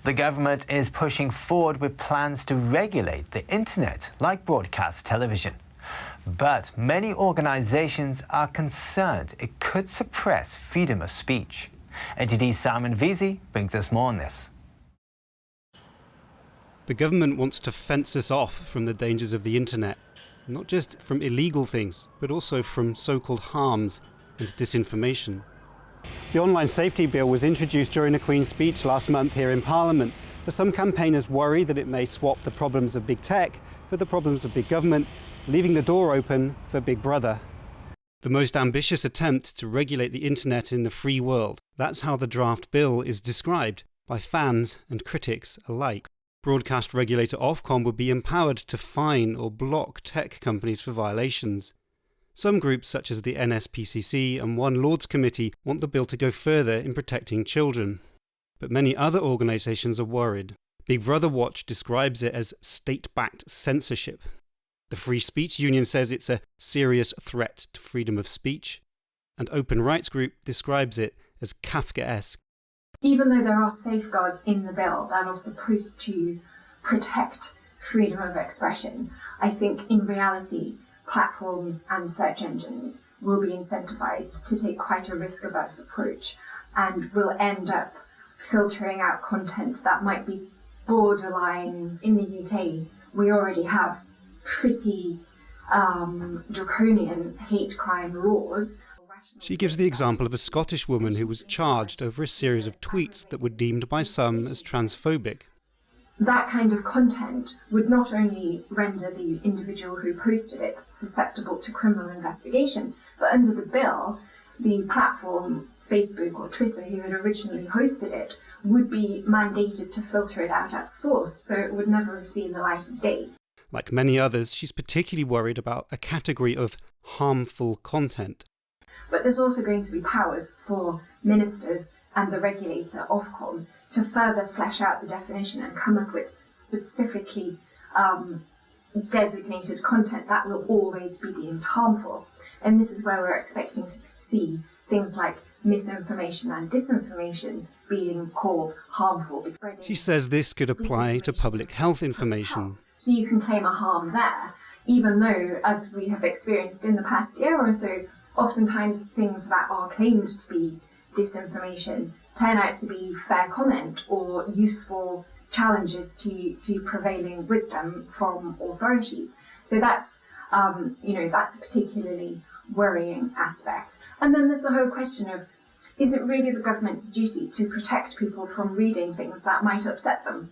The government is pushing forward with plans to regulate the internet like broadcast television. But many organisations are concerned it could suppress freedom of speech. NTD's Simon Veazey brings us more on this. The government wants to fence us off from the dangers of the internet, not just from illegal things, but also from so-called harms and disinformation. The Online Safety Bill was introduced during the Queen's speech last month here in Parliament, but some campaigners worry that it may swap the problems of big tech for the problems of big government, leaving the door open for Big Brother. The most ambitious attempt to regulate the internet in the free world. That's how the draft bill is described by fans and critics alike. Broadcast regulator Ofcom would be empowered to fine or block tech companies for violations. Some groups such as the NSPCC and One Lords Committee want the bill to go further in protecting children. But many other organisations are worried. Big Brother Watch describes it as state-backed censorship. The Free Speech Union says it's a serious threat to freedom of speech. And Open Rights Group describes it as Kafkaesque. Even though there are safeguards in the bill that are supposed to protect freedom of expression, I think in reality platforms and search engines will be incentivized to take quite a risk-averse approach and will end up filtering out content that might be borderline. In the UK, we already have pretty draconian hate crime laws. She gives the example of a Scottish woman who was charged over a series of tweets that were deemed by some as transphobic. That kind of content would not only render the individual who posted it susceptible to criminal investigation, but under the bill, the platform, Facebook or Twitter, who had originally hosted it, would be mandated to filter it out at source, so it would never have seen the light of day. Like many others, she's particularly worried about a category of harmful content. But there's also going to be powers for ministers and the regulator, Ofcom, to further flesh out the definition and come up with specifically designated content that will always be deemed harmful. And this is where we're expecting to see things like misinformation and disinformation being called harmful. She says this could apply to public health information. So you can claim a harm there, even though, as we have experienced in the past year or so, oftentimes things that are claimed to be disinformation turn out to be fair comment or useful challenges to prevailing wisdom from authorities. So that's that's a particularly worrying aspect. And then there's the whole question of, is it really the government's duty to protect people from reading things that might upset them?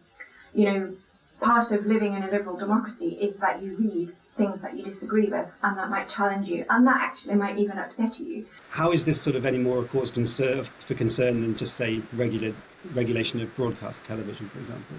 Part of living in a liberal democracy is that you read things that you disagree with and that might challenge you, and that actually might even upset you. How is this sort of any more a cause for concern than just, say, regulation of broadcast television, for example?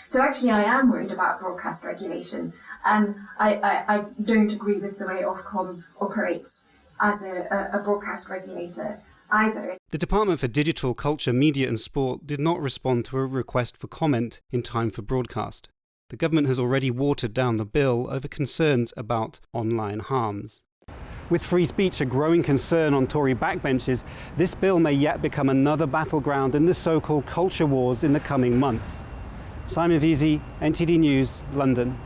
So actually I am worried about broadcast regulation, and I don't agree with the way Ofcom operates as a broadcast regulator either. The Department for Digital, Culture, Media and Sport did not respond to a request for comment in time for broadcast. The government has already watered down the bill over concerns about online harms. With free speech a growing concern on Tory backbenches, this bill may yet become another battleground in the so-called culture wars in the coming months. Simon Veazey, NTD News, London.